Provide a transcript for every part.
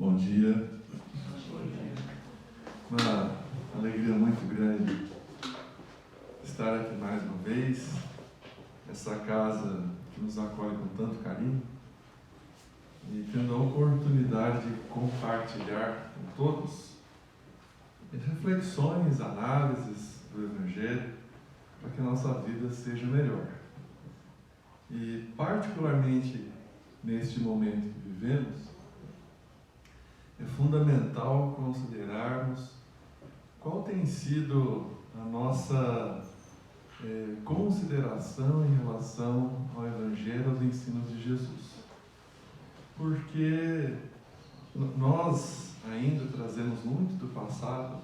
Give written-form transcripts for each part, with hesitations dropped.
Bom dia. Uma alegria muito grande estar aqui mais uma vez, essa casa que nos acolhe com tanto carinho e tendo a oportunidade de compartilhar com todos reflexões, análises do Evangelho para que a nossa vida seja melhor. E particularmente neste momento que vivemos, é fundamental considerarmos qual tem sido a nossa consideração em relação ao Evangelho, aos ensinos de Jesus. Porque nós ainda trazemos muito do passado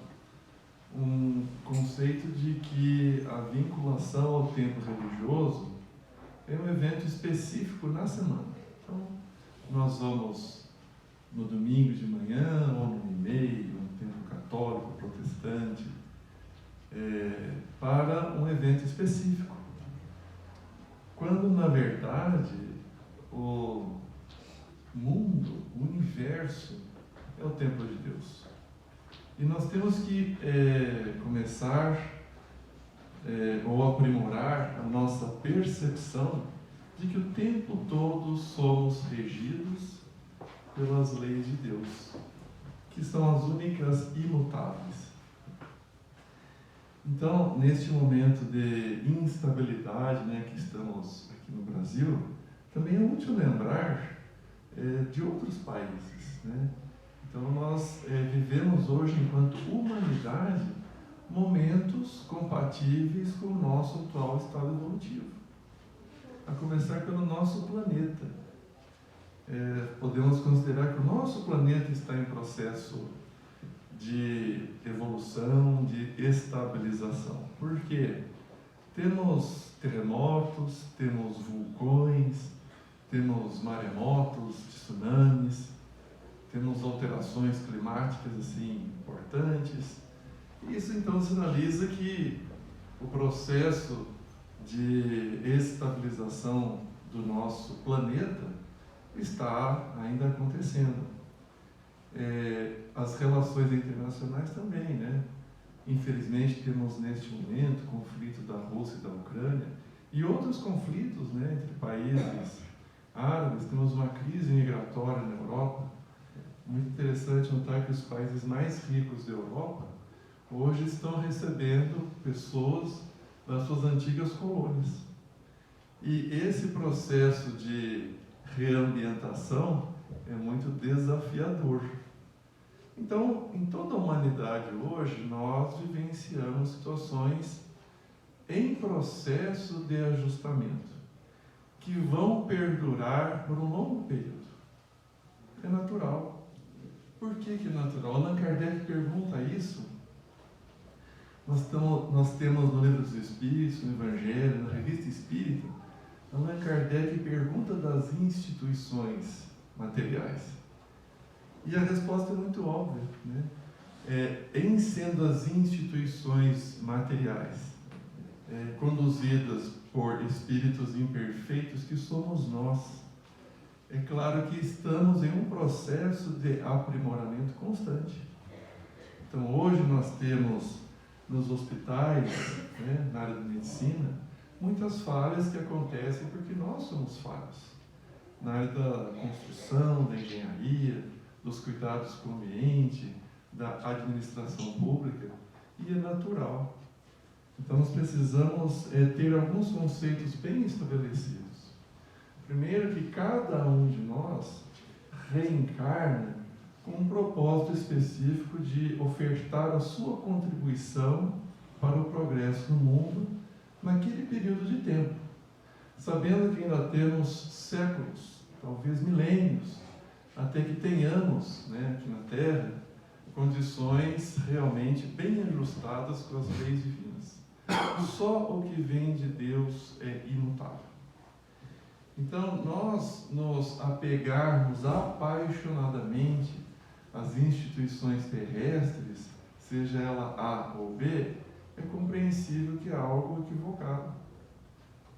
um conceito de que a vinculação ao tempo religioso é um evento específico na semana. Então, nós vamos no domingo de manhã, ou no e-mail, no tempo católico, protestante, para um evento específico. Quando, na verdade, o mundo, o universo, é o templo de Deus. E nós temos que começar ou aprimorar a nossa percepção de que o tempo todo somos regidos pelas leis de Deus, que são as únicas imutáveis. Então, neste momento de instabilidade, que estamos aqui no Brasil, também é útil lembrar de outros países. Então, nós vivemos hoje, enquanto humanidade, momentos compatíveis com o nosso atual estado evolutivo. A começar pelo nosso planeta. Podemos considerar que o nosso planeta está em processo de evolução, de estabilização. Por quê? Temos terremotos, temos vulcões, temos maremotos, tsunamis, temos alterações climáticas importantes. Isso então sinaliza que o processo de estabilização do nosso planeta está ainda acontecendo. As relações internacionais também, Infelizmente temos neste momento o conflito da Rússia e da Ucrânia e outros conflitos, entre países árabes. Temos uma crise migratória na Europa. Muito interessante notar que os países mais ricos da Europa hoje estão recebendo pessoas das suas antigas colônias. E esse processo de reambientação é muito desafiador. Então, em toda a humanidade hoje, nós vivenciamos situações em processo de ajustamento, que vão perdurar por um longo período. É natural. Por que é natural? Allan Kardec pergunta isso. Nós temos no Livro dos Espíritos, no Evangelho, na Revista Espírita, Allan Kardec pergunta das instituições materiais. E a resposta é muito óbvia, em sendo as instituições materiais conduzidas por espíritos imperfeitos, que somos nós, é claro que estamos em um processo de aprimoramento constante. Então, hoje nós temos nos hospitais, na área da medicina, muitas falhas que acontecem porque nós somos falhos. Na área da construção, da engenharia, dos cuidados com o ambiente, da administração pública, e é natural. Então, nós precisamos ter alguns conceitos bem estabelecidos. Primeiro, que cada um de nós reencarna com um propósito específico de ofertar a sua contribuição para o progresso do mundo naquele período de tempo, sabendo que ainda temos séculos, talvez milênios, até que tenhamos, aqui na Terra, condições realmente bem ajustadas com as leis divinas. Só o que vem de Deus é imutável. Então, nós nos apegarmos apaixonadamente às instituições terrestres, seja ela A ou B, é compreensível que é algo equivocado.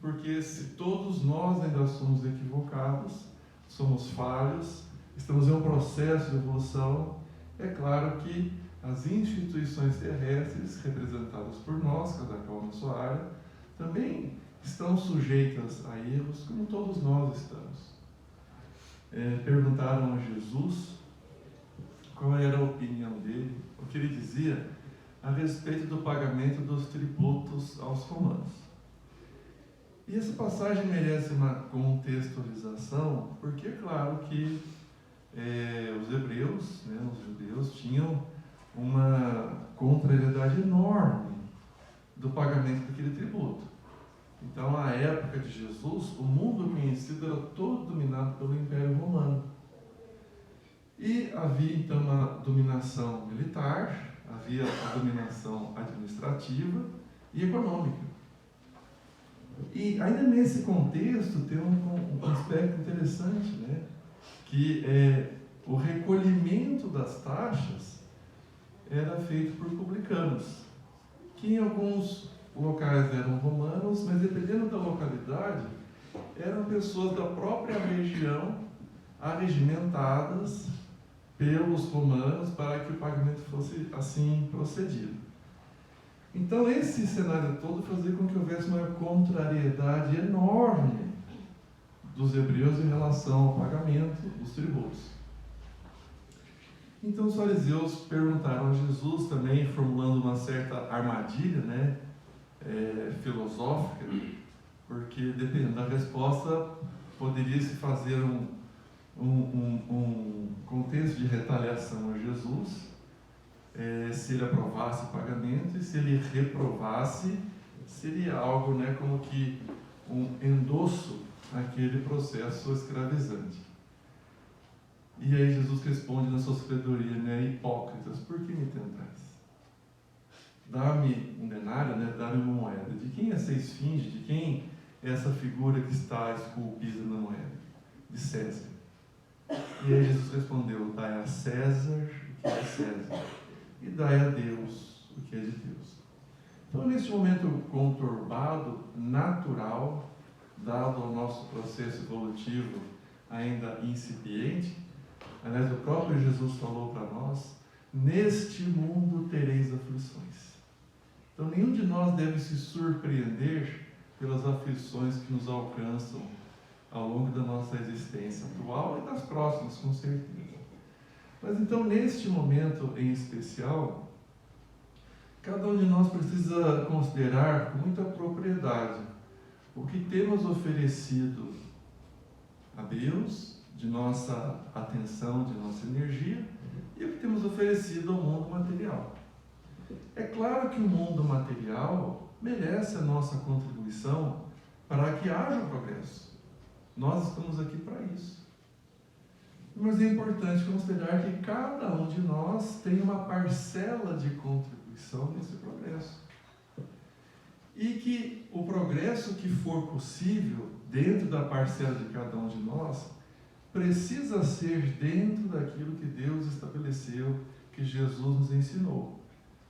Porque se todos nós ainda somos equivocados, somos falhos, estamos em um processo de evolução. É claro que as instituições terrestres, representadas por nós, cada qual na sua área, também estão sujeitas a erros, como todos nós estamos. Perguntaram a Jesus qual era a opinião dele, o que ele dizia a respeito do pagamento dos tributos aos romanos. E essa passagem merece uma contextualização, porque é claro que os hebreus, os judeus, tinham uma contrariedade enorme do pagamento daquele tributo. Então, na época de Jesus, o mundo conhecido era todo dominado pelo Império Romano. E havia, então, uma dominação militar, havia a dominação administrativa e econômica. E ainda nesse contexto tem um aspecto interessante, que o recolhimento das taxas era feito por publicanos, que em alguns locais eram romanos, mas dependendo da localidade, eram pessoas da própria região arregimentadas pelos romanos para que o pagamento fosse assim procedido. Então, esse cenário todo fazia com que houvesse uma contrariedade enorme dos hebreus em relação ao pagamento dos tributos. Então, os fariseus perguntaram a Jesus, também formulando uma certa armadilha, filosófica, porque, dependendo da resposta, poderia-se fazer um contexto de retaliação a Jesus, se ele aprovasse o pagamento, e se ele reprovasse, seria algo como que um endosso àquele processo escravizante. E aí Jesus responde na sua sabedoria, hipócritas, por que me tentais? Dá-me um denário, dá-me uma moeda. De quem essa esfinge? De quem é essa figura que está esculpida na moeda? De César. E aí Jesus respondeu, dai a César o que é de César, e dai a Deus o que é de Deus. Então, neste momento conturbado, natural, dado ao nosso processo evolutivo ainda incipiente, aliás, o próprio Jesus falou para nós, neste mundo tereis aflições. Então, nenhum de nós deve se surpreender pelas aflições que nos alcançam ao longo da nossa existência atual e das próximas, com certeza. Mas então, neste momento em especial, cada um de nós precisa considerar com muita propriedade o que temos oferecido a Deus, de nossa atenção, de nossa energia, e o que temos oferecido ao mundo material. É claro que o mundo material merece a nossa contribuição para que haja um progresso. Nós estamos aqui para isso. Mas é importante considerar que cada um de nós tem uma parcela de contribuição nesse progresso. E que o progresso que for possível dentro da parcela de cada um de nós precisa ser dentro daquilo que Deus estabeleceu, que Jesus nos ensinou.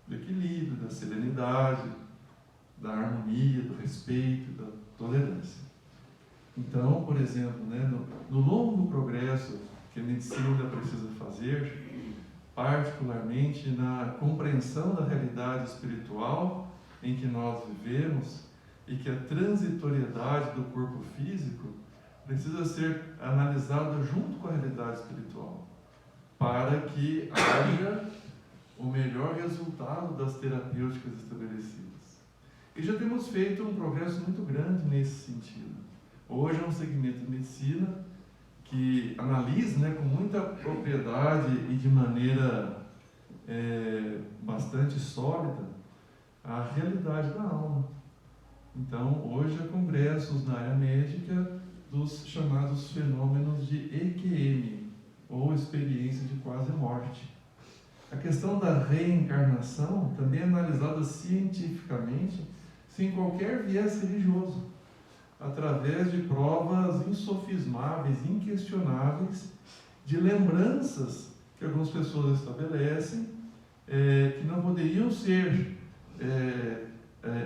Do equilíbrio, da serenidade, da harmonia, do respeito, da tolerância. Então, por exemplo, no longo progresso que a medicina ainda precisa fazer, particularmente na compreensão da realidade espiritual em que nós vivemos e que a transitoriedade do corpo físico precisa ser analisada junto com a realidade espiritual, para que haja o melhor resultado das terapêuticas estabelecidas. E já temos feito um progresso muito grande nesse sentido. Hoje é um segmento de medicina que analisa com muita propriedade e de maneira bastante sólida a realidade da alma. Então, hoje há congressos na área médica dos chamados fenômenos de EQM, ou experiência de quase morte. A questão da reencarnação também é analisada cientificamente, sem qualquer viés religioso, através de provas insofismáveis, inquestionáveis, de lembranças que algumas pessoas estabelecem, que não poderiam ser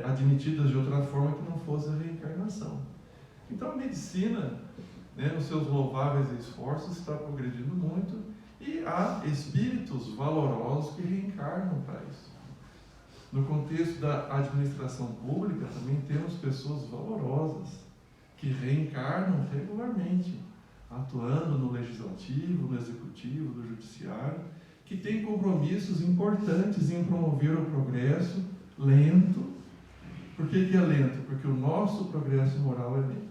admitidas de outra forma que não fosse a reencarnação. Então, a medicina, né, nos seus louváveis esforços, está progredindo muito, e há espíritos valorosos que reencarnam para isso. No contexto da administração pública, também temos pessoas valorosas que reencarnam regularmente, atuando no legislativo, no executivo, no judiciário, que têm compromissos importantes em promover o progresso lento. Por que é lento? Porque o nosso progresso moral é lento.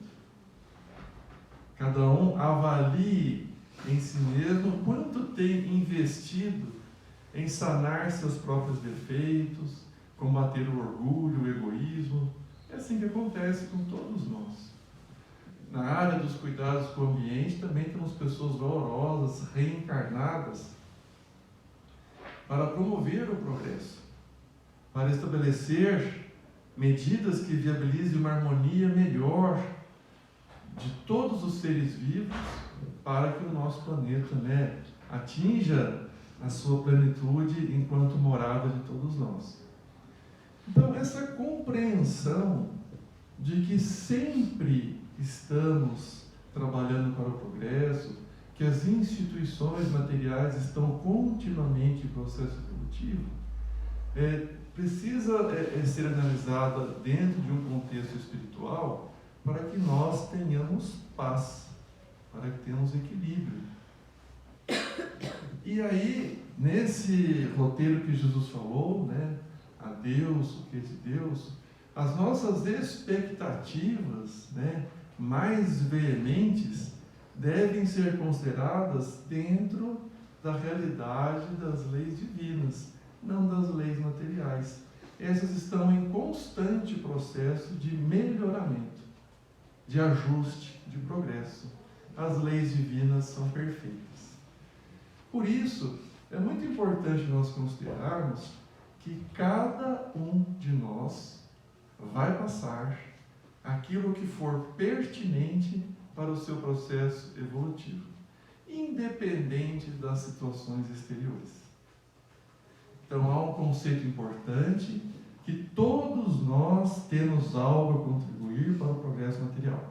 Cada um avalie em si mesmo quanto tem investido em sanar seus próprios defeitos, combater o orgulho, o egoísmo. É assim que acontece com todos nós. Na área dos cuidados com o ambiente também temos pessoas valorosas, reencarnadas, para promover o progresso, para estabelecer medidas que viabilizem uma harmonia melhor de todos os seres vivos, para que o nosso planeta, né, atinja a sua plenitude enquanto morada de todos nós. Então, essa compreensão de que sempre estamos trabalhando para o progresso, que as instituições materiais estão continuamente em processo evolutivo, precisa ser analisada dentro de um contexto espiritual para que nós tenhamos paz, para que tenhamos equilíbrio. E aí, nesse roteiro que Jesus falou, né, a Deus, o que é de Deus, as nossas expectativas, né, mais veementes devem ser consideradas dentro da realidade das leis divinas, não das leis materiais. Essas estão em constante processo de melhoramento, de ajuste, de progresso. As leis divinas são perfeitas. Por isso, é muito importante nós considerarmos que cada um de nós vai passar aquilo que for pertinente para o seu processo evolutivo, independente das situações exteriores. Então, há um conceito importante, que todos nós temos algo a contribuir para o progresso material.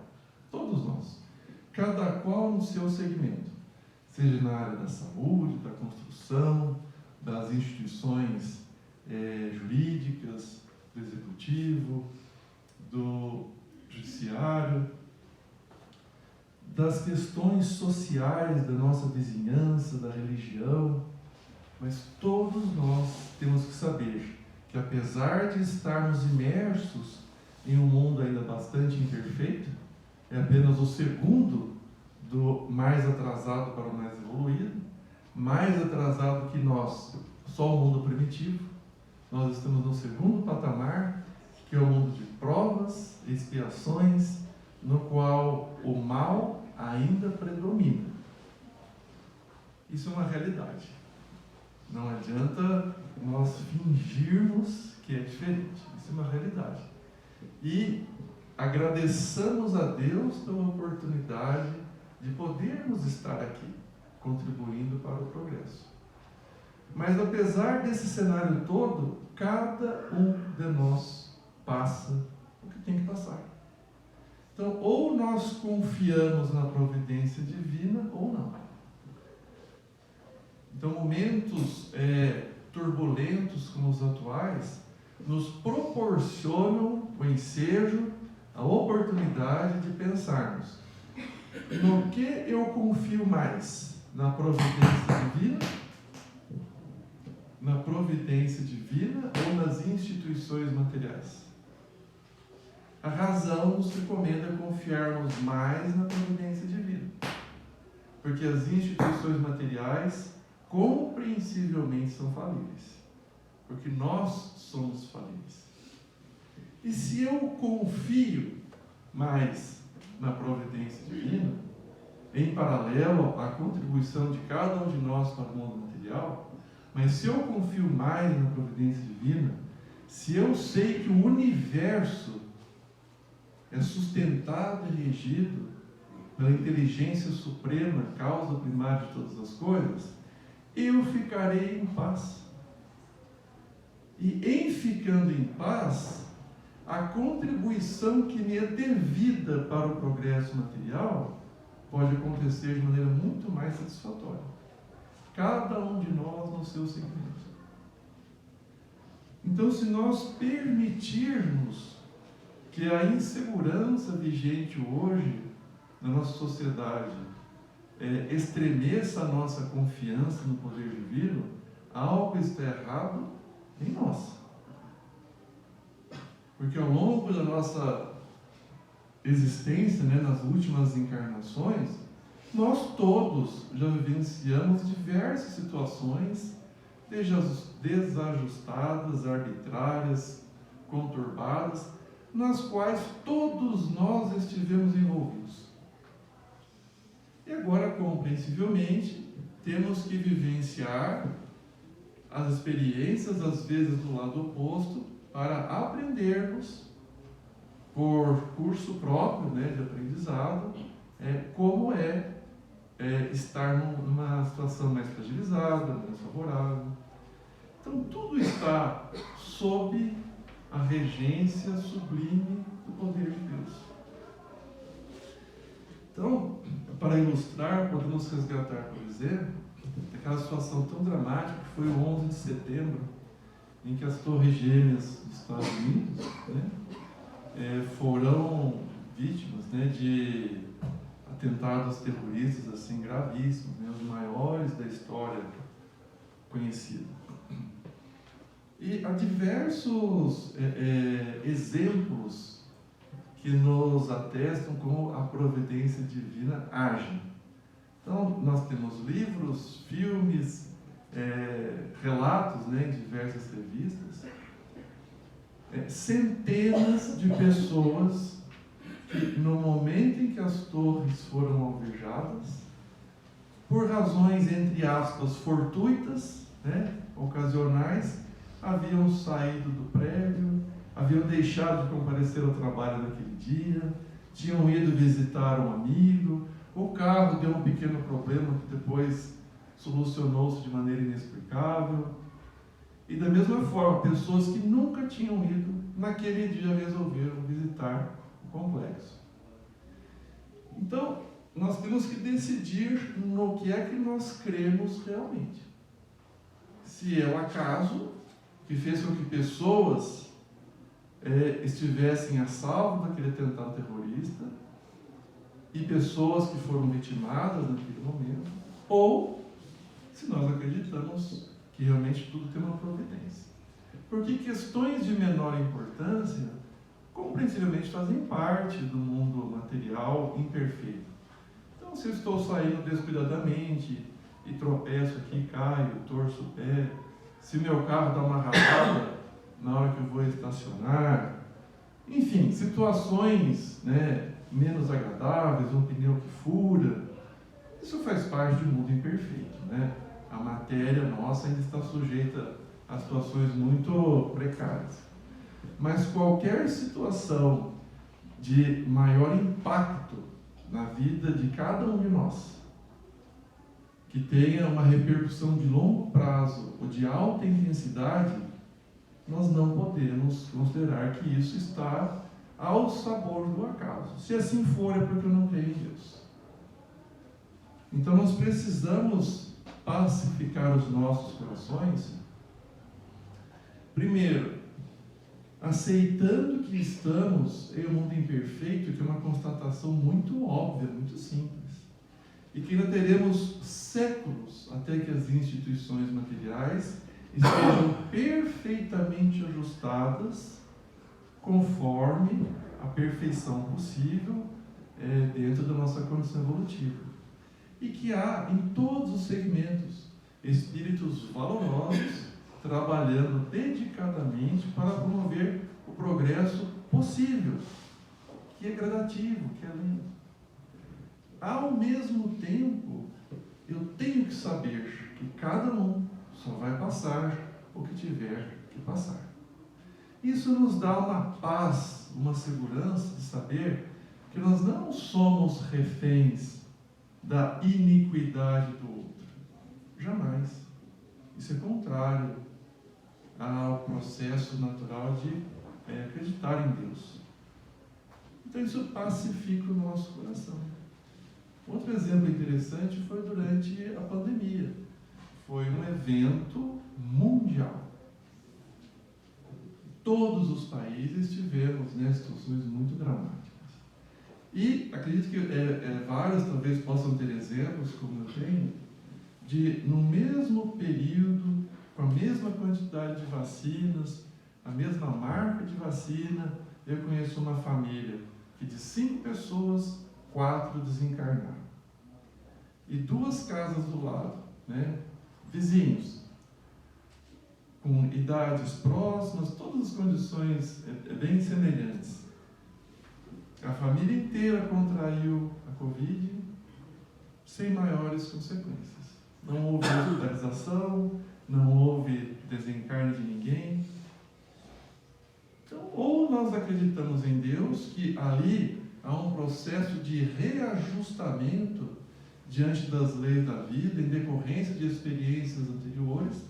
Todos nós. Cada qual no seu segmento. Seja na área da saúde, da construção, das instituições jurídicas, do executivo, do judiciário, das questões sociais da nossa vizinhança, da religião. Mas todos nós temos que saber que, apesar de estarmos imersos em um mundo ainda bastante imperfeito, é apenas o segundo do mais atrasado para o mais evoluído, mais atrasado que nós, só o mundo primitivo. Nós estamos no segundo patamar, que é o mundo de provas, expiações, no qual o mal ainda predomina. Isso é uma realidade. Não adianta nós fingirmos que é diferente. Isso é uma realidade. E agradeçamos a Deus pela oportunidade de podermos estar aqui, contribuindo para o progresso. Mas apesar desse cenário todo, cada um de nós passa o que tem que passar. Então, ou nós confiamos na providência divina, ou não. Então, momentos turbulentos como os atuais nos proporcionam o ensejo, a oportunidade de pensarmos: no que eu confio mais? Na providência divina? Na providência divina ou nas instituições materiais? A razão nos recomenda confiarmos mais na providência divina, porque as instituições materiais compreensivelmente são falíveis, porque nós somos falíveis. E se eu confio mais na providência divina, em paralelo à contribuição de cada um de nós para o mundo material, mas se eu confio mais na providência divina, se eu sei que o universo é sustentado e regido pela inteligência suprema, causa primária de todas as coisas, eu ficarei em paz. E em ficando em paz, a contribuição que me é devida para o progresso material pode acontecer de maneira muito mais satisfatória. Cada um de nós no seu segmento. Então, se nós permitirmos que a insegurança vigente hoje na nossa sociedade estremeça a nossa confiança no poder divino, algo está errado em nós. Porque ao longo da nossa existência, nas últimas encarnações, nós todos já vivenciamos diversas situações desajustadas, arbitrárias, conturbadas, nas quais todos nós estivemos envolvidos. E agora, compreensivelmente, temos que vivenciar as experiências, às vezes do lado oposto, para aprendermos, por curso próprio de aprendizado, como estar numa situação mais fragilizada, mais favorável. Então, tudo está sob a regência sublime do poder de Deus. Então, para ilustrar, podemos resgatar, por exemplo, aquela situação tão dramática que foi o 11 de setembro, em que as Torres Gêmeas dos Estados Unidos foram vítimas de atentados terroristas assim, gravíssimos, os maiores da história conhecida. E há diversos exemplos que nos atestam como a providência divina age. Então, nós temos livros, filmes, relatos em diversas revistas, centenas de pessoas que, no momento em que as torres foram alvejadas, por razões, entre aspas, fortuitas, ocasionais, haviam saído do prédio, haviam deixado de comparecer ao trabalho naquele dia, tinham ido visitar um amigo, o carro deu um pequeno problema que depois solucionou-se de maneira inexplicável. E da mesma forma, pessoas que nunca tinham ido, naquele dia resolveram visitar o complexo. Então, nós temos que decidir no que é que nós cremos realmente. Se é o acaso que fez com que pessoas estivessem a salvo daquele atentado terrorista e pessoas que foram vitimadas naquele momento, ou se nós acreditamos que realmente tudo tem uma providência. Porque questões de menor importância, compreensivelmente, fazem parte do mundo material imperfeito. Então, se eu estou saindo descuidadamente e tropeço aqui, caio, torço o pé, se meu carro dá uma rasgada na hora que eu vou estacionar, enfim, situações menos agradáveis, um pneu que fura, isso faz parte do mundo imperfeito. A matéria nossa ainda está sujeita a situações muito precárias. Mas qualquer situação de maior impacto na vida de cada um de nós, que tenha uma repercussão de longo prazo ou de alta intensidade, nós não podemos considerar que isso está ao sabor do acaso. Se assim for, é porque eu não creio em Deus. Então nós precisamos pacificar os nossos corações, primeiro, aceitando que estamos em um mundo imperfeito, que é uma constatação muito óbvia, muito simples, e que ainda teremos séculos até que as instituições materiais estejam perfeitamente ajustadas conforme a perfeição possível dentro da nossa condição evolutiva. E que há em todos os segmentos espíritos valorosos trabalhando dedicadamente para promover o progresso possível, que é gradativo, que é lento. Ao mesmo tempo, eu tenho que saber que cada um só vai passar o que tiver que passar. Isso nos dá uma paz, uma segurança de saber que nós não somos reféns da iniquidade do outro. Jamais. Isso é contrário ao processo natural de acreditar em Deus. Então isso pacifica o nosso coração. Outro exemplo interessante foi durante a pandemia. Foi um evento mundial. Todos os países tivemos, né, situações muito dramáticas. E acredito que vários talvez possam ter exemplos, como eu tenho, de no mesmo período, com a mesma quantidade de vacinas, a mesma marca de vacina, eu conheço uma família que de 5 pessoas, 4 desencarnaram. E 2 casas do lado, né, vizinhos, com idades próximas, todas as condições bem semelhantes. A família inteira contraiu a Covid sem maiores consequências. Não houve hospitalização, não houve desencarne de ninguém. Então, ou nós acreditamos em Deus, que ali há um processo de reajustamento diante das leis da vida, em decorrência de experiências anteriores,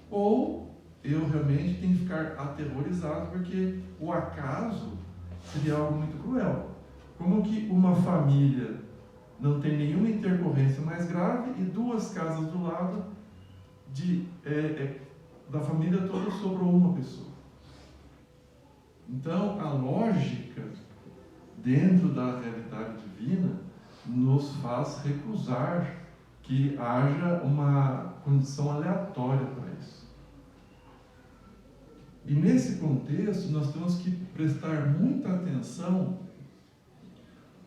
ou eu realmente tenho que ficar aterrorizado, porque o acaso seria algo muito cruel. Como que uma família não tem nenhuma intercorrência mais grave e 2 casas do lado da família toda sobrou uma pessoa? Então, a lógica dentro da realidade divina nos faz recusar que haja uma condição aleatória para isso. E nesse contexto, nós temos que prestar muita atenção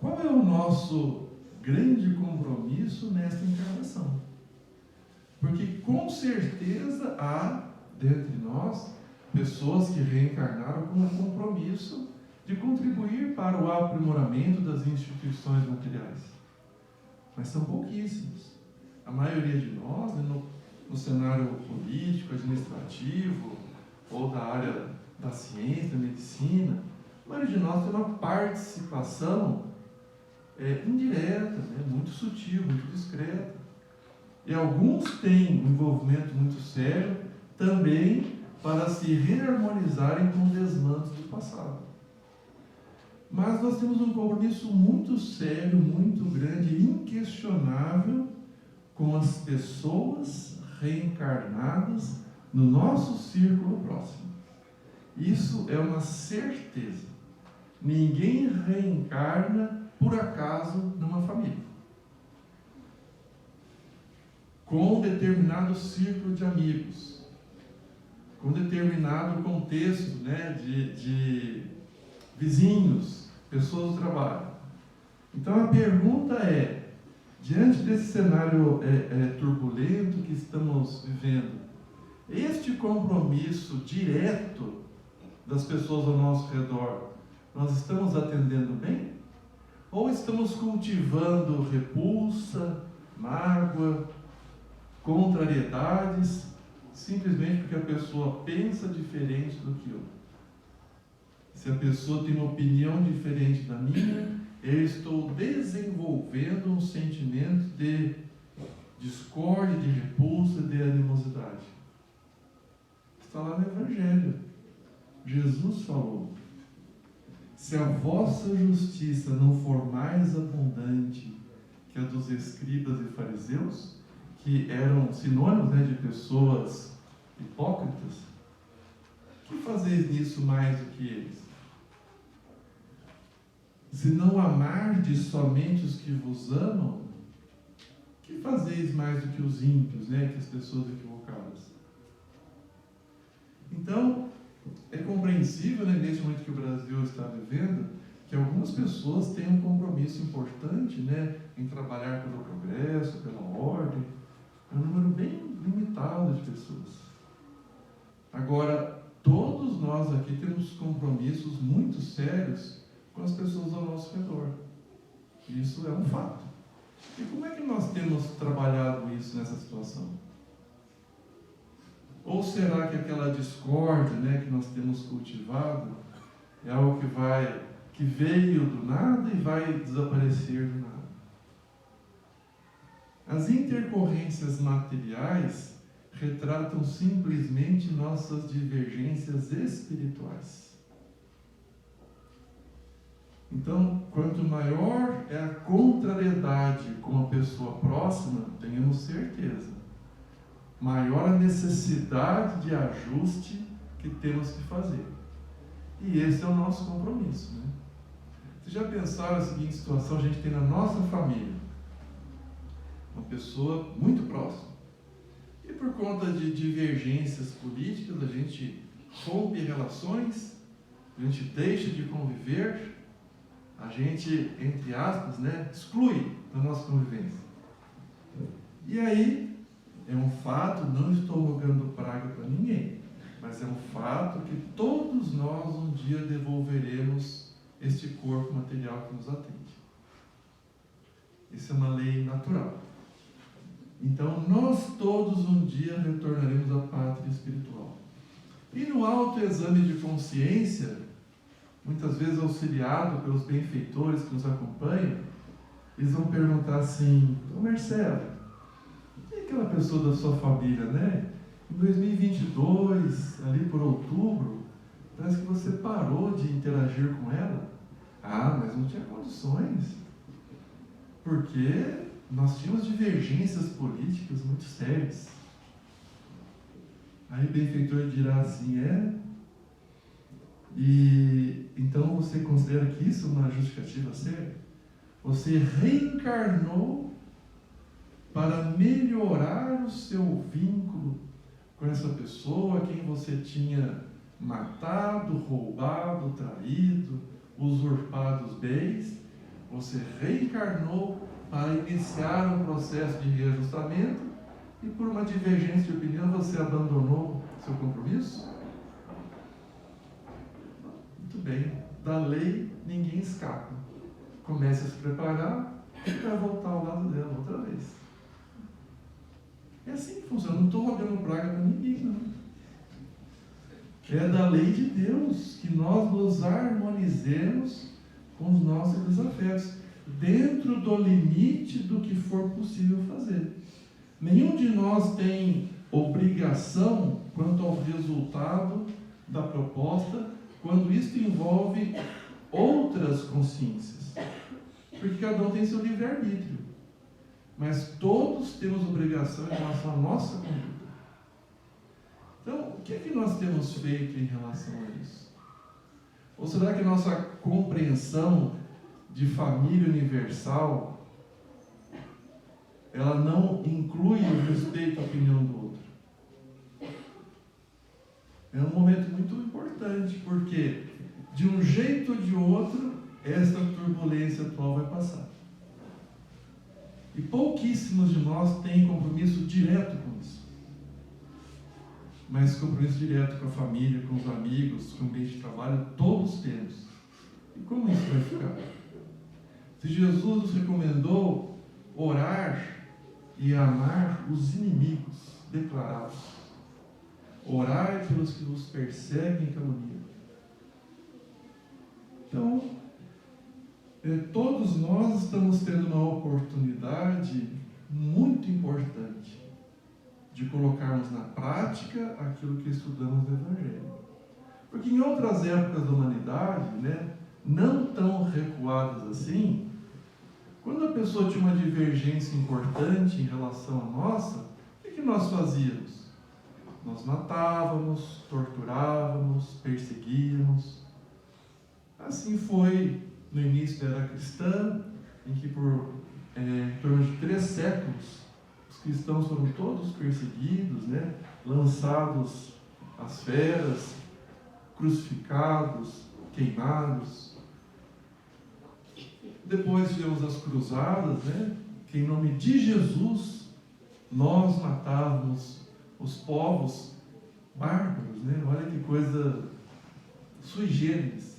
qual é o nosso grande compromisso nesta encarnação. Porque com certeza há, dentre nós, pessoas que reencarnaram com o compromisso de contribuir para o aprimoramento das instituições materiais. Mas são pouquíssimos. A maioria de nós, né, no cenário político, administrativo, ou da área da ciência, da medicina, a maioria de nós tem uma participação indireta, né, muito sutil, muito discreta. E alguns têm um envolvimento muito sério também para se reharmonizarem com desmandos do passado. Mas nós temos um compromisso muito sério, muito grande, inquestionável com as pessoas reencarnadas no nosso círculo próximo. Isso é uma certeza. Ninguém reencarna por acaso numa família, com determinado círculo de amigos, com determinado contexto, né, de vizinhos, pessoas do trabalho. Então a pergunta é, diante desse cenário turbulento que estamos vivendo, este compromisso direto das pessoas ao nosso redor, nós estamos atendendo bem? Ou estamos cultivando repulsa, mágoa, contrariedades, simplesmente porque a pessoa pensa diferente do que eu? Se a pessoa tem uma opinião diferente da minha, eu estou desenvolvendo um sentimento de discórdia, de repulsa, de animosidade. Está lá no Evangelho. Jesus falou: se a vossa justiça não for mais abundante que a dos escribas e fariseus, que eram sinônimos, né, de pessoas hipócritas, que fazeis nisso mais do que eles? Se não amardes somente os que vos amam, que fazeis mais do que os ímpios, né, que as pessoas equivocadas? Então, é compreensível, né, nesse momento que o Brasil está vivendo, que algumas pessoas têm um compromisso importante, né, em trabalhar pelo progresso, pela ordem. É um número bem limitado de pessoas. Agora, todos nós aqui temos compromissos muito sérios com as pessoas ao nosso redor. Isso é um fato. E como é que nós temos trabalhado isso nessa situação? Ou será que aquela discórdia, né, que nós temos cultivado é algo que veio do nada e vai desaparecer do nada? As intercorrências materiais retratam simplesmente nossas divergências espirituais. Então, quanto maior é a contrariedade com a pessoa próxima, tenhamos certeza, maior a necessidade de ajuste que temos que fazer. E esse é o nosso compromisso, né? Vocês já pensaram a seguinte situação? A gente tem na nossa família uma pessoa muito próxima, e por conta de divergências políticas a gente rompe relações, a gente deixa de conviver, a gente, entre aspas, né, exclui da nossa convivência. E aí, é um fato, não estou rogando praga para ninguém, mas é um fato que todos nós um dia devolveremos este corpo material que nos atende. Isso é uma lei natural. Então, nós todos um dia retornaremos à pátria espiritual. E no autoexame de consciência, muitas vezes auxiliado pelos benfeitores que nos acompanham, eles vão perguntar assim: ô Marcelo, e aquela pessoa da sua família, né? Em 2022, ali por outubro, parece que você parou de interagir com ela. Ah, mas não tinha condições, porque nós tínhamos divergências políticas muito sérias. Aí o benfeitor dirá assim: e então você considera que isso é uma justificativa séria? Você reencarnou para melhorar o seu vínculo com essa pessoa a quem você tinha matado, roubado, traído, usurpado os bens. Você reencarnou para iniciar um processo de reajustamento e por uma divergência de opinião você abandonou seu compromisso? Muito bem, da lei ninguém escapa. Comece a se preparar para voltar ao lado dela outra vez. É assim que funciona. Não estou rogando praga para ninguém, não. É da lei de Deus que nós nos harmonizemos com os nossos desafetos, dentro do limite do que for possível fazer. Nenhum de nós tem obrigação quanto ao resultado da proposta, quando isso envolve outras consciências, porque cada um tem seu livre-arbítrio, mas todos temos obrigação em relação à nossa conduta. Então, o que é que nós temos feito em relação a isso? Ou será que a nossa compreensão de família universal, ela não inclui o respeito à opinião do outro? É um momento muito importante, porque de um jeito ou de outro, esta turbulência atual vai passar. E pouquíssimos de nós têm compromisso direto com isso. Mas compromisso direto com a família, com os amigos, com o ambiente de trabalho, todos temos. E como isso vai ficar? Se Jesus nos recomendou orar e amar os inimigos declarados, orai pelos que vos perseguem e caluniam. Então, todos nós estamos tendo uma oportunidade muito importante de colocarmos na prática aquilo que estudamos no Evangelho. Porque em outras épocas da humanidade, não tão recuadas assim, quando a pessoa tinha uma divergência importante em relação à nossa, o que nós fazíamos? Nós matávamos, torturávamos, perseguíamos. Assim foi no início da era cristã, em que por em torno de 3 séculos, os cristãos foram todos perseguidos, lançados às feras, crucificados, queimados. Depois tivemos as cruzadas, que em nome de Jesus nós matávamos os povos bárbaros, Olha que coisa sui generis.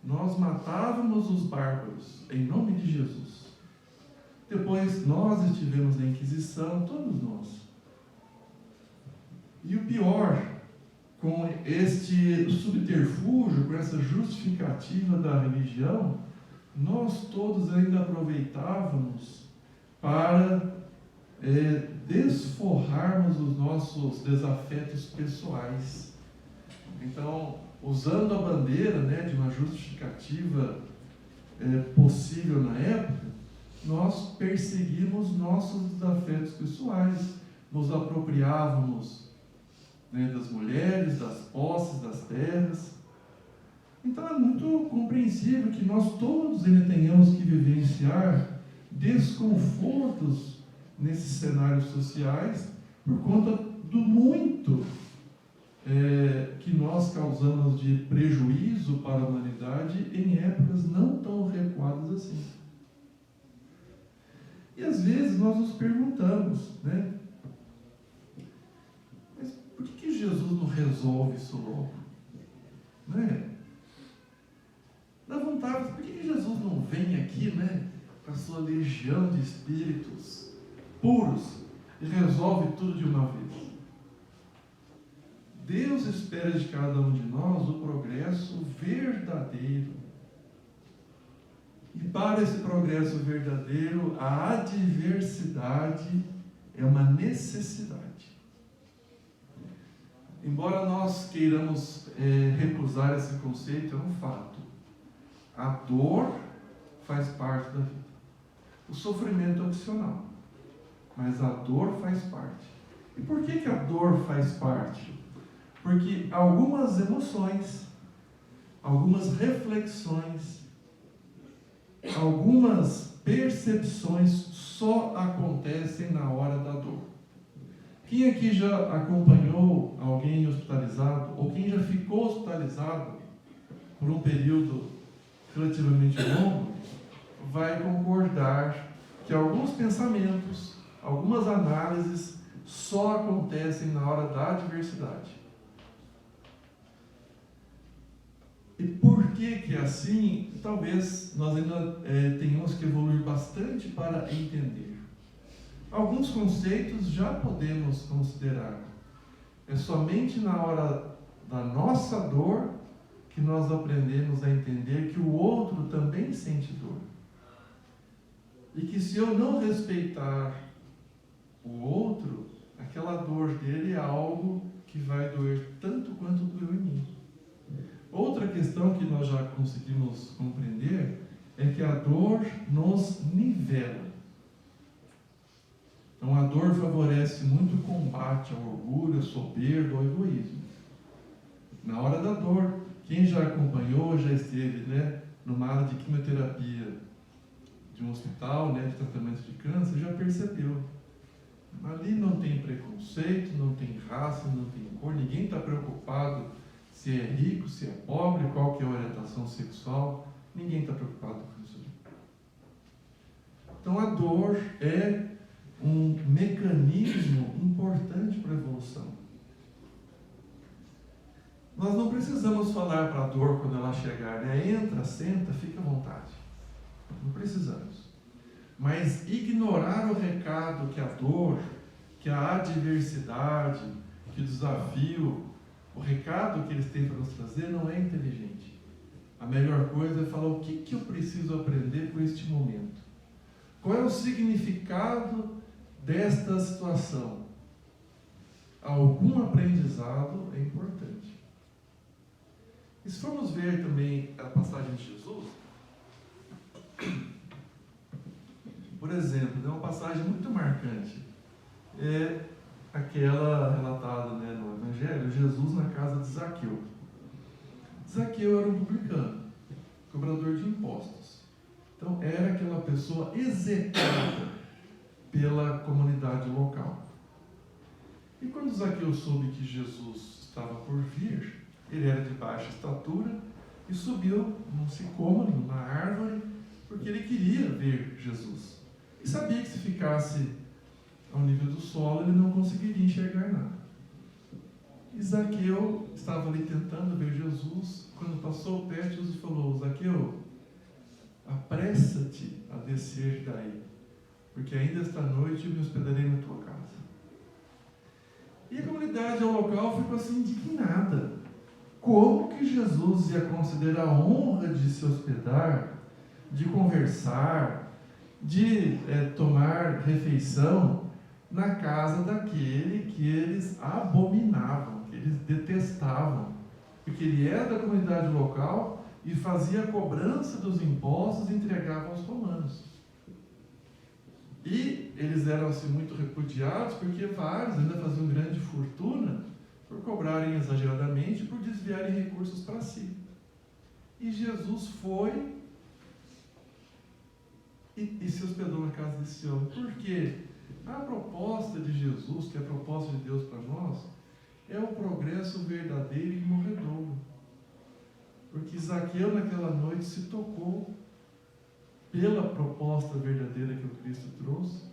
Nós matávamos os bárbaros em nome de Jesus. Depois nós estivemos na Inquisição, todos nós. E o pior, com este subterfúgio, com essa justificativa da religião, nós todos ainda aproveitávamos para desforrarmos os nossos desafetos pessoais, Então, usando a bandeira, né, de uma justificativa possível na época, nós perseguimos nossos desafetos pessoais, nos apropriávamos, né, das mulheres, das posses, das terras. Então é muito compreensível que nós todos ainda tenhamos que vivenciar desconfortos nesses cenários sociais por conta do muito que nós causamos de prejuízo para a humanidade em épocas não tão recuadas assim. E às vezes nós nos perguntamos, né? Mas por que Jesus não resolve isso logo? Né? Dá vontade, por que Jesus não vem aqui, né, com a sua legião de espíritos puros e resolve tudo de uma vez? Deus espera de cada um de nós o progresso verdadeiro. E para esse progresso verdadeiro, a adversidade é uma necessidade. Embora nós queiramos recusar esse conceito, é um fato. A dor faz parte da vida. O sofrimento é opcional, mas a dor faz parte. E por que a dor faz parte? Porque algumas emoções, algumas reflexões, algumas percepções só acontecem na hora da dor. Quem aqui já acompanhou alguém hospitalizado, ou quem já ficou hospitalizado por um período relativamente longo, vai concordar que alguns pensamentos, algumas análises só acontecem na hora da adversidade. E por que é assim? Talvez nós ainda tenhamos que evoluir bastante para entender. Alguns conceitos já podemos considerar. É somente na hora da nossa dor que nós aprendemos a entender que o outro também sente dor. E que se eu não respeitar o outro, aquela dor dele é algo que vai doer tanto quanto doeu em mim. Outra questão que nós já conseguimos compreender é que a dor nos nivela. Então a dor favorece muito o combate ao orgulho, à soberba, ao egoísmo. Na hora da dor, quem já acompanhou, já esteve, né, numa área de quimioterapia de um hospital, né, de tratamento de câncer, já percebeu. Ali não tem preconceito, não tem raça, não tem cor, ninguém está preocupado se é rico, se é pobre, qual que é a orientação sexual, ninguém está preocupado com isso. Então a dor é um mecanismo importante para a evolução. Nós não precisamos falar para a dor quando ela chegar, né? Entra, senta, fica à vontade. Não precisamos. Mas ignorar o recado que a dor, que a adversidade, que o desafio, o recado que eles têm para nos trazer não é inteligente. A melhor coisa é falar o que eu preciso aprender por este momento. Qual é o significado desta situação? Algum aprendizado é importante. E se formos ver também a passagem de Jesus, por exemplo, é uma passagem muito marcante. É aquela relatada, né, no Evangelho, Jesus na casa de Zaqueu. Zaqueu era um publicano, cobrador de impostos. Então, era aquela pessoa execrada pela comunidade local. E quando Zaqueu soube que Jesus estava por vir, ele era de baixa estatura e subiu num sicômoro, numa árvore, porque ele queria ver Jesus. E sabia que se ficasse ao nível do solo, ele não conseguiria enxergar nada. E Zaqueu estava ali tentando ver Jesus. Quando passou perto, Jesus falou: Zaqueu, apressa-te a descer daí, porque ainda esta noite eu me hospedarei na tua casa. E a comunidade ao local ficou assim indignada. Como que Jesus ia considerar a honra de se hospedar, de conversar, de tomar refeição na casa daquele que eles abominavam, que eles detestavam, porque ele era da comunidade local e fazia a cobrança dos impostos e entregava aos romanos. E eles eram assim, muito repudiados, porque vários ainda faziam grande fortuna por cobrarem exageradamente e por desviarem recursos para si. E Jesus foi e se hospedou na casa desse homem. Por quê? A proposta de Jesus, que é a proposta de Deus para nós, é o progresso verdadeiro e morredouro. Porque Zaqueu naquela noite se tocou pela proposta verdadeira que o Cristo trouxe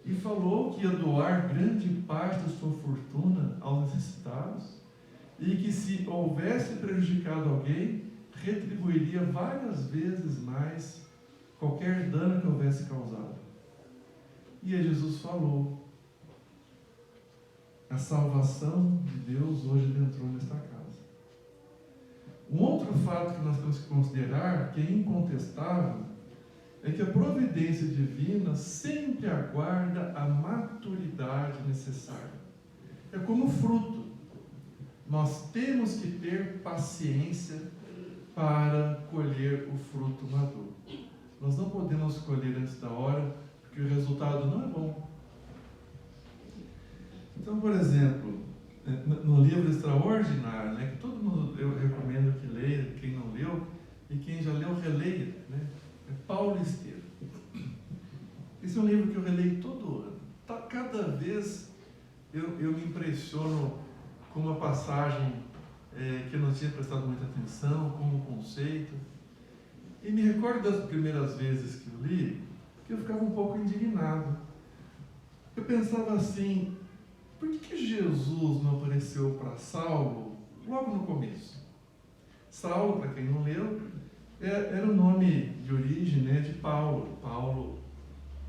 e falou que ia doar grande parte da sua fortuna aos necessitados e que, se houvesse prejudicado alguém, retribuiria várias vezes mais qualquer dano que houvesse causado. E aí Jesus falou: a salvação de Deus hoje entrou nesta casa. Um outro fato que nós temos que considerar, que é incontestável, é que a providência divina sempre aguarda a maturidade necessária. É como fruto. Nós temos que ter paciência para colher o fruto maduro. Nós não podemos colher antes da hora, porque o resultado não é bom. Então, por exemplo, no livro Extraordinário, né, que todo mundo, eu recomendo que leia, quem não leu, e quem já leu, releia, né, é Paulo Estevam. Esse é um livro que eu releio todo ano. Cada vez eu me impressiono com uma passagem que eu não tinha prestado muita atenção, com um conceito. E me recordo das primeiras vezes que eu li, que eu ficava um pouco indignado. Eu pensava assim: por que Jesus não apareceu para Saulo logo no começo? Saulo, para quem não leu, era o nome de origem, né, de Paulo. Paulo,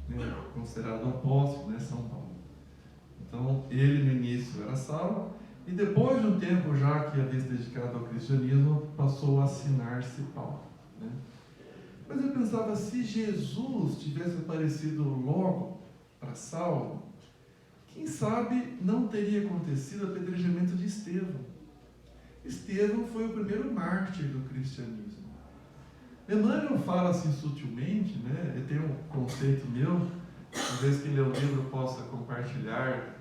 né, considerado apóstolo, né, São Paulo. Então, ele no início era Saulo, e depois de um tempo já que havia se dedicado ao cristianismo, passou a assinar-se Paulo, né? Mas eu pensava, se Jesus tivesse aparecido logo para Saulo, quem sabe não teria acontecido o apedrejamento de Estevão. Estevão foi o primeiro mártir do cristianismo. Emmanuel fala assim sutilmente, né? Ele tem um conceito meu, talvez quem lê o livro possa compartilhar,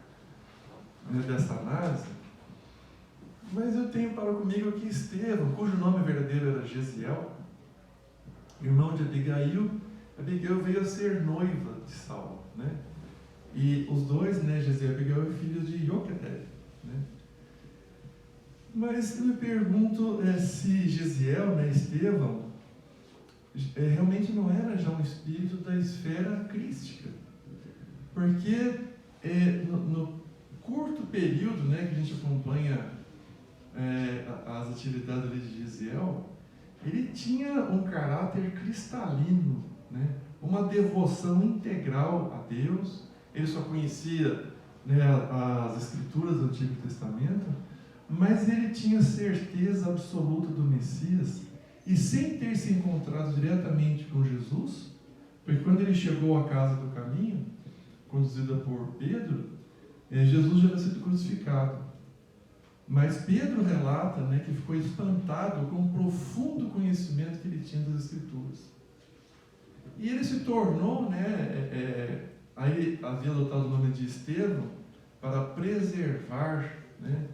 né, dessa análise, mas eu tenho para comigo que Estevão, cujo nome verdadeiro era Gesiel, irmão de Abigail veio a ser noiva de Saulo, né? E os dois, né, Gesiel e Abigail, filhos de Ioquebed, né? Mas eu me pergunto se Gesiel, né, Estevão, realmente não era já um espírito da esfera crística, porque no curto período, né, que a gente acompanha as atividades ali de Gesiel, ele tinha um caráter cristalino, né, uma devoção integral a Deus. Ele só conhecia, né, as escrituras do Antigo Testamento, mas ele tinha certeza absoluta do Messias, e sem ter se encontrado diretamente com Jesus, porque quando ele chegou à casa do caminho, conduzida por Pedro, Jesus já havia sido crucificado. Mas Pedro relata, né, que ficou espantado com o profundo conhecimento que ele tinha das Escrituras. E ele se tornou, né, aí havia adotado o nome de Estevão, para preservar, né,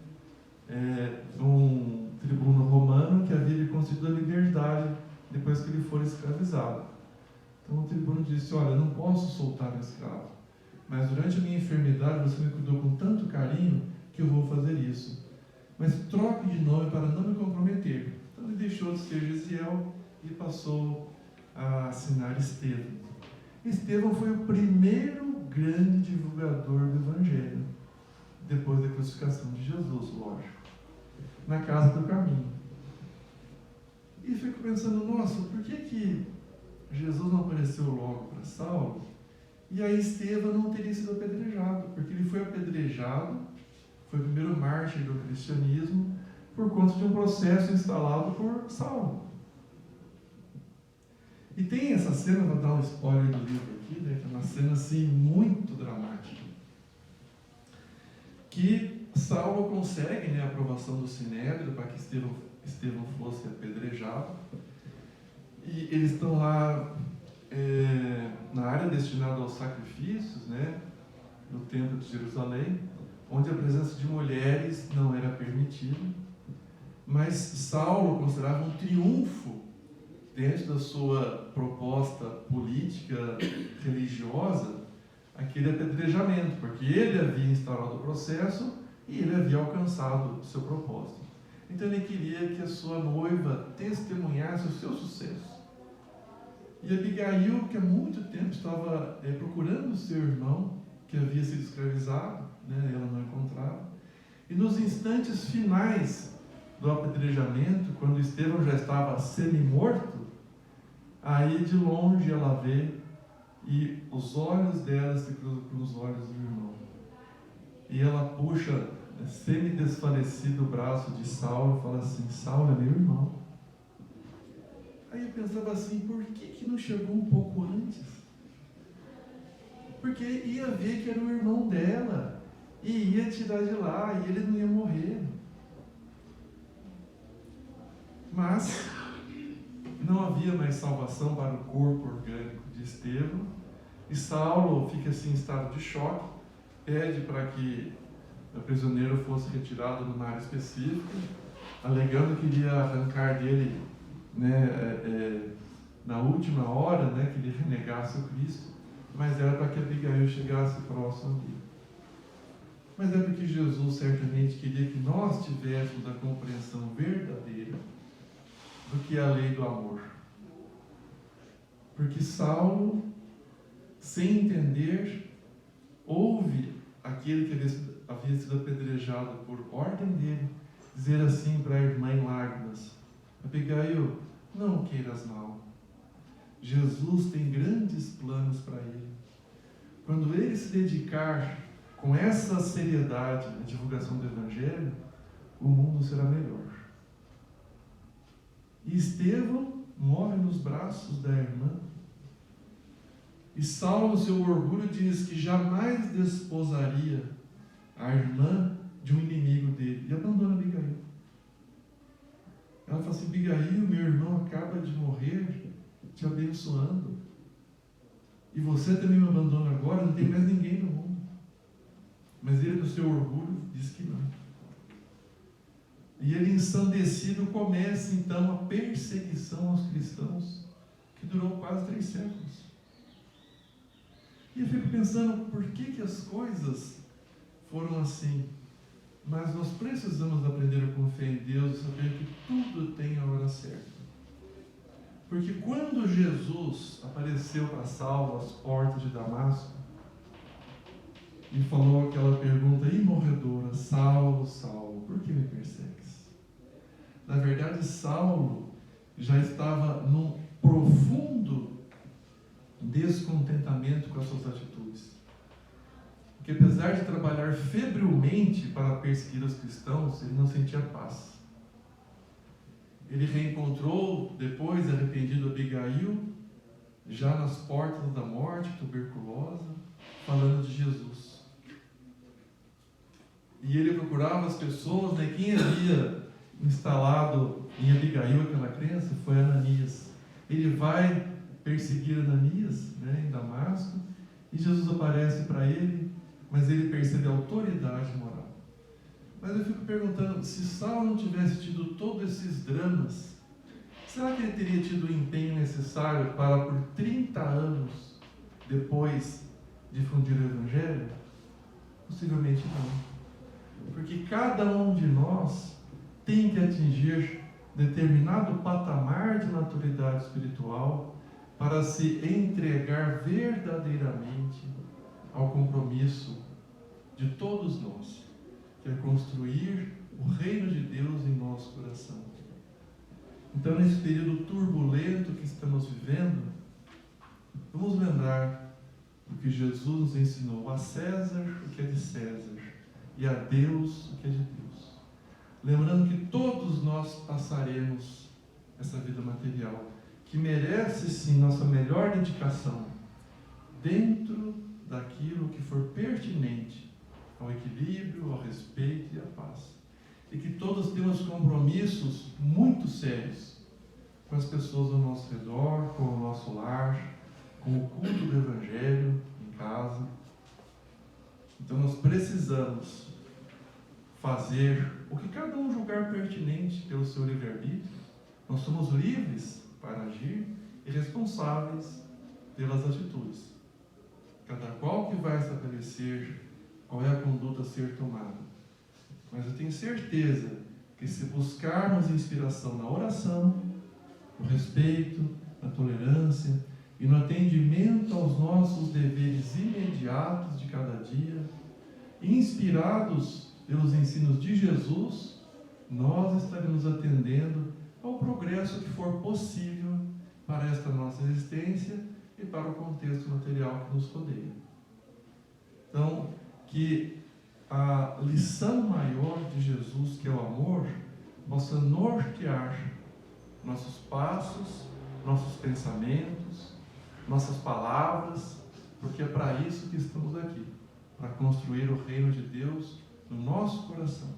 um tribuno romano que havia lhe concedido a liberdade depois que ele for escravizado. Então o tribuno disse: olha, eu não posso soltar meu escravo, mas durante a minha enfermidade você me cuidou com tanto carinho que eu vou fazer isso. Mas troque de nome para não me comprometer. Então ele deixou de ser Gesiel e passou a assinar Estevão. Estevão foi o primeiro grande divulgador do Evangelho, depois da crucificação de Jesus, lógico, na casa do caminho. E fico pensando, nossa, por que Jesus não apareceu logo para Saulo? E aí Estevão não teria sido apedrejado, porque ele foi apedrejado, foi o primeiro mártir do cristianismo, por conta de um processo instalado por Saulo. E tem essa cena, vou dar um spoiler do livro aqui, né, que é uma cena assim muito dramática, que Saulo consegue, a aprovação do Sinédrio para que Estevão fosse apedrejado. E eles estão lá na área destinada aos sacrifícios, no templo de Jerusalém, onde a presença de mulheres não era permitida. Mas Saulo considerava um triunfo dentro da sua proposta política, religiosa, aquele apedrejamento, porque ele havia instaurado o processo e ele havia alcançado o seu propósito. Então ele queria que a sua noiva testemunhasse o seu sucesso. E Abigail, que há muito tempo estava procurando o seu irmão, que havia sido escravizado, ela não encontrava. E nos instantes finais do apedrejamento, quando Estevão já estava semi-morto, aí de longe ela vê e os olhos dela se cruzam com os olhos do irmão. E ela puxa, semi-desfalecido, o braço de Saulo e fala assim: Saulo é meu irmão. Aí eu pensava assim, por que não chegou um pouco antes? Porque ia ver que era o irmão dela e ia tirar de lá e ele não ia morrer. Mas não havia mais salvação para o corpo orgânico de Estevão, e Saulo fica assim em estado de choque, pede para que o prisioneiro fosse retirado numa área específica, alegando que iria arrancar dele, na última hora, que ele renegasse o Cristo, mas era para que Abigail chegasse próximo dele. Mas é porque Jesus certamente queria que nós tivéssemos a compreensão verdadeira do que é a lei do amor. Porque Saulo, sem entender, ouve aquele que havia sido apedrejado por ordem dele, dizer assim para a irmã em lágrimas: Abigail, não queiras mal. Jesus tem grandes planos para ele. Quando ele se dedicar com essa seriedade na divulgação do Evangelho, o mundo será melhor. E Estevão morre nos braços da irmã. E Saulo, no seu orgulho, diz que jamais desposaria a irmã de um inimigo dele. E abandona Abigail. Ela fala assim: Abigail, meu irmão acaba de morrer te abençoando. E você também me abandona agora, não tem mais ninguém no mundo. Mas ele, no seu orgulho, diz que não. E ele, ensandecido, começa então a perseguição aos cristãos, que durou quase 3 séculos. E eu fico pensando, por que as coisas foram assim? Mas nós precisamos aprender a confiar em Deus e saber que tudo tem a hora certa. Porque quando Jesus apareceu para Saulo às portas de Damasco e falou aquela pergunta imorredora: Saulo, Saulo, por que me persegues? Na verdade, Saulo já estava num profundo descontentamento com as suas atitudes. Porque apesar de trabalhar febrilmente para perseguir os cristãos, ele não sentia paz. Ele reencontrou, depois, arrependido, Abigail, já nas portas da morte, tuberculosa, falando de Jesus. E ele procurava as pessoas, quem havia instalado em Abigail aquela crença foi Ananias. Ele vai perseguir Ananias, em Damasco, e Jesus aparece para ele, mas ele percebe a autoridade moral. Mas eu fico perguntando, se Saulo não tivesse tido todos esses dramas, será que ele teria tido o empenho necessário para, por 30 anos depois, difundir o Evangelho? Possivelmente não. Porque cada um de nós tem que atingir determinado patamar de maturidade espiritual para se entregar verdadeiramente ao compromisso de todos nós, que é construir o reino de Deus em nosso coração. Então, nesse período turbulento que estamos vivendo, vamos lembrar o que Jesus nos ensinou: a César o que é de César e a Deus o que é de Deus. Lembrando que todos nós passaremos essa vida material, que merece sim nossa melhor dedicação, dentro daquilo que for pertinente ao equilíbrio equilíbrio, ao respeito e à paz. E que todos temos compromissos muito sérios com as pessoas ao nosso redor, com o nosso lar, com o culto do Evangelho em casa. Então nós precisamos fazer o que cada um julgar pertinente pelo seu livre-arbítrio. Nós somos livres para agir e responsáveis pelas atitudes. Cada qual que vai estabelecer qual é a conduta a ser tomada. Mas eu tenho certeza que se buscarmos inspiração na oração, no respeito, na tolerância e no atendimento aos nossos deveres imediatos de cada dia, inspirados pelos ensinos de Jesus, nós estaremos atendendo ao progresso que for possível para esta nossa existência e para o contexto material que nos rodeia. Então, que a lição maior de Jesus, que é o amor, possa nortear nossos passos, nossos pensamentos, nossas palavras, porque é para isso que estamos aqui, para construir o reino de Deus no nosso coração.